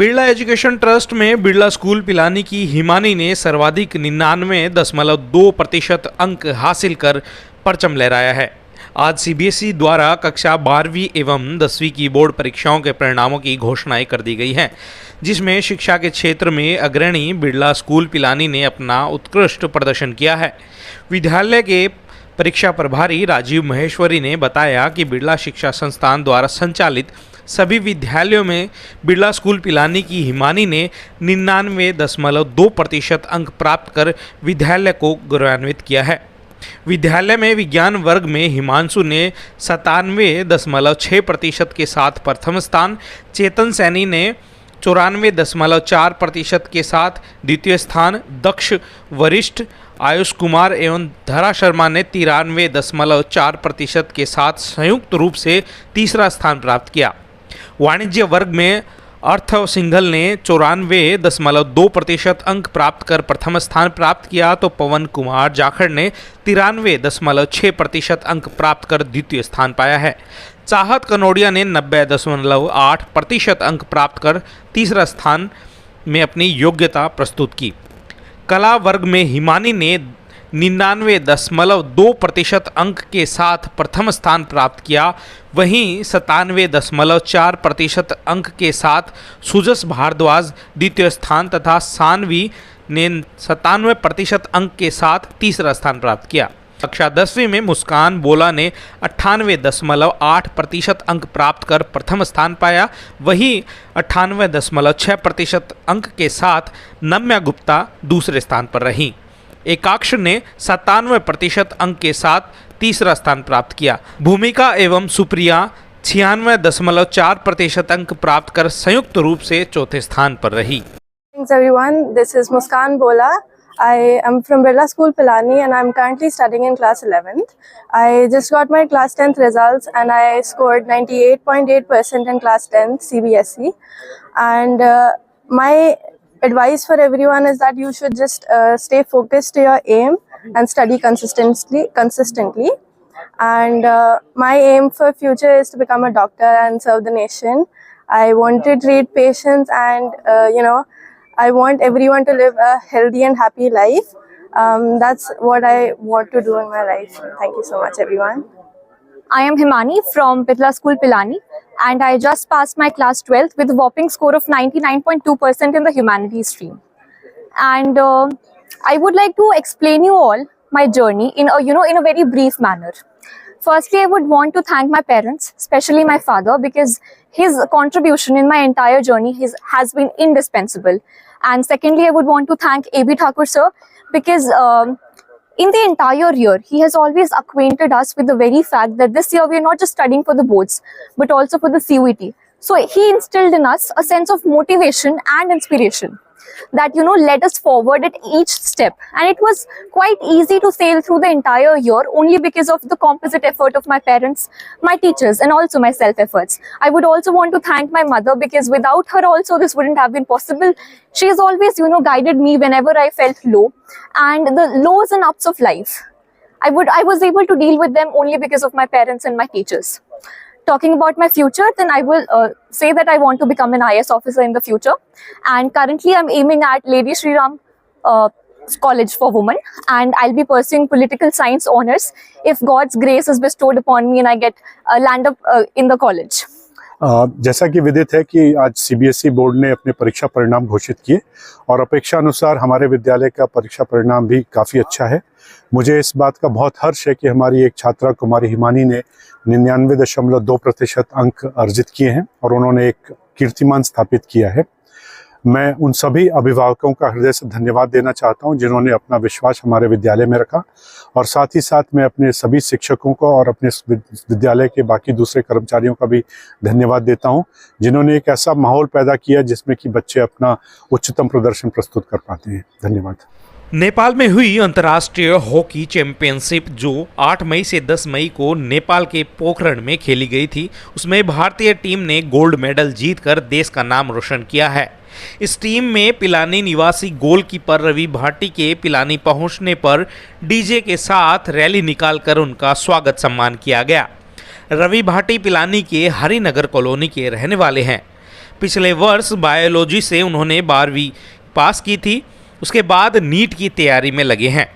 Birla education trust में Birla school Pilani की हिमानी ने सर्वाधिक 99.2% अंक हासिल कर परचम लहराया है। आज सीबीएसई द्वारा कक्षा 12वीं एवं 10वीं की बोर्ड परीक्षाओं के परिणामों की घोषणाएं कर दी गई हैं, जिसमें शिक्षा के क्षेत्र में अग्रणी बिरला स्कूल पिलानी ने अपना उत्कृष्ट प्रदर्शन किया है। विद्यालय के परीक्षा प्रभारी राजीव महेश्वरी ने बताया कि बिरला शिक्षा संस्थान द्वारा संचालित सभी विद्यालयों में बिरला स्कूल पिलानी की हिमानी ने 99.2% अंक प्राप्त कर विद्यालय को गौरवान्वित किया है। विद्यालय में विज्ञान वर्ग में हिमांशु ने 97.6% के साथ प्रथम स्थान, चेतन सैनी ने 94.4% के साथ द्वितीय स्थान, दक्ष वरिष्ठ आयुष कुमार एवं धरा शर्मा ने 93.4% के साथ संयुक्त रूप से तीसरा स्थान प्राप्त किया। वाणिज्य वर्ग में अर्थव सिंघल ने 94.2% अंक प्राप्त कर प्रथम स्थान प्राप्त किया, तो पवन कुमार जाखड़ ने 93.6% अंक प्राप्त कर द्वितीय स्थान पाया है। चाहत कनोडिया ने 90.8% अंक प्राप्त कर तीसरा स्थान में अपनी योग्यता प्रस्तुत की। कला वर्ग में हिमानी ने 99.2% अंक के साथ प्रथम स्थान प्राप्त किया। वहीं 97.4% अंक के साथ सुजस भारद्वाज द्वितीय स्थान तथा सानवी ने 97% अंक के साथ तीसरा स्थान प्राप्त किया। कक्षा 10वीं में मुस्कान बोला ने 98.8% अंक प्राप्त कर प्रथम स्थान पाया। वहीं 98.6% अंक के साथ नम्या गुप्ता दूसरे स्थान पर रहीं। एकाक्ष ने 97% अंक के साथ तीसरा स्थान प्राप्त किया। भूमिका एवं सुप्रिया 96.4% अंक प्राप्त कर संयुक्त रूप से चौथे स्थान पर रही। Thanks everyone. This is Muskan Bola. I am from Birla School Pilani and I am currently studying in class 11th. I just got my class 10th results and I scored 98.8% in class 10th CBSE. And my advice for everyone is that you should just stay focused to your aim and study consistently. And my aim for future is to become a doctor and serve the nation. I want to treat patients and I want everyone to live a healthy and happy life. That's what I want to do in my life. Thank you so much everyone. I am Himani from Birla School Pilani and I just passed my class 12th with a whopping score of 99.2% in the humanities stream. And I would like to explain you all my journey in a very brief manner. Firstly, I would want to thank my parents, especially my father, because his contribution in my entire journey has been indispensable. And secondly, I would want to thank A.B. Thakur sir, because in the entire year, he has always acquainted us with the very fact that this year we are not just studying for the boards, but also for the CUET. So he instilled in us a sense of motivation and inspiration that, led us forward at each step. And it was quite easy to sail through the entire year only because of the composite effort of my parents, my teachers, and also my self-efforts. I would also want to thank my mother, because without her also this wouldn't have been possible. She has always, guided me whenever I felt low, and the lows and ups of life, I was able to deal with them only because of my parents and my teachers. Talking about my future, then I will say that I want to become an IAS officer in the future, and currently I'm aiming at Lady Shri Ram College for Women, and I'll be pursuing political science honors if God's grace is bestowed upon me and I get land up in the college. जैसा कि विदित है कि आज CBSE board ने अपने परीक्षा परिणाम घोषित किए और अपेक्षा अनुसार हमारे विद्यालय का परीक्षा परिणाम भी काफ़ी अच्छा है। मुझे इस बात का बहुत हर्ष है कि हमारी एक छात्रा कुमारी हिमानी ने 99.2% अंक अर्जित किए हैं और उन्होंने एक कीर्तिमान स्थापित किया है। मैं उन सभी अभिभावकों का हृदय से धन्यवाद देना चाहता हूं जिन्होंने अपना विश्वास हमारे विद्यालय में रखा, और साथ ही साथ मैं अपने सभी शिक्षकों को और अपने विद्यालय के बाकी दूसरे कर्मचारियों का भी धन्यवाद देता हूं जिन्होंने एक ऐसा माहौल पैदा किया जिसमें कि बच्चे अपना उच्चतम प्रदर्शन प्रस्तुत कर पाते हैं। धन्यवाद। नेपाल में हुई अंतर्राष्ट्रीय हॉकी चैंपियनशिप जो 8 मई से 10 मई को नेपाल के पोखरण में खेली गई थी, उसमें भारतीय टीम ने गोल्ड मेडल जीतकर देश का नाम रोशन किया है। इस टीम में पिलानी निवासी गोलकीपर रवि भाटी के पिलानी पहुंचने पर डीजे के साथ रैली निकालकर उनका स्वागत सम्मान किया गया। रवि भाटी पिलानी के हरिनगर कॉलोनी के रहने वाले हैं। पिछले वर्ष बायोलॉजी से उन्होंने 12वीं पास की थी। उसके बाद नीट की तैयारी में लगे हैं।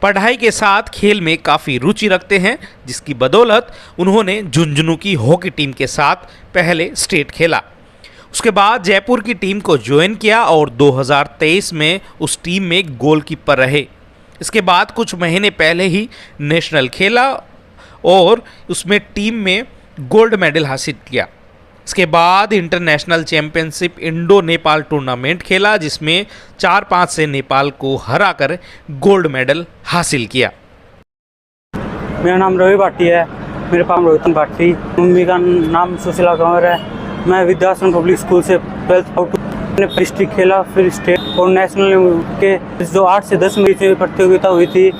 पढ़ाई के साथ खेल में काफ़ी रुचि रखते हैं, जिसकी बदौलत उन्होंने झुंझुनू की हॉकी टीम के साथ पहले स्टेट खेला। उसके बाद जयपुर की टीम को ज्वाइन किया और 2023 में उस टीम में गोलकीपर रहे। इसके बाद कुछ महीने पहले ही नेशनल खेला और उसमें टीम में गोल्ड मेडल हासिल किया। इसके बाद international championship Indo Nepal tournament खेला, जिसमें 4-5 से नेपाल को हराकर गोल्ड मेडल हासिल किया। मेरा नाम रवि भाटी है। मेरे पास रोहितन भाटी। मम्मी का नाम सुशीला कंवर है। मैं विद्याश्रम पब्लिक स्कूल से 12th आउट मैंने डिस्ट्रिक्ट खेला, फिर स्टेट और नेशनल के जो 8 से 10 में प्रतियोगिता हुई थी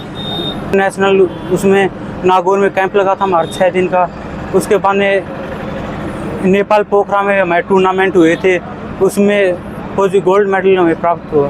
नेशनल, उसमें नागौर में कैंप लगा था हमारा 6 दिन का। उसके बाद नेपाल पोखरा में हमारे टूर्नामेंट हुए थे, उसमें गोल्ड मेडल हमें प्राप्त हुआ।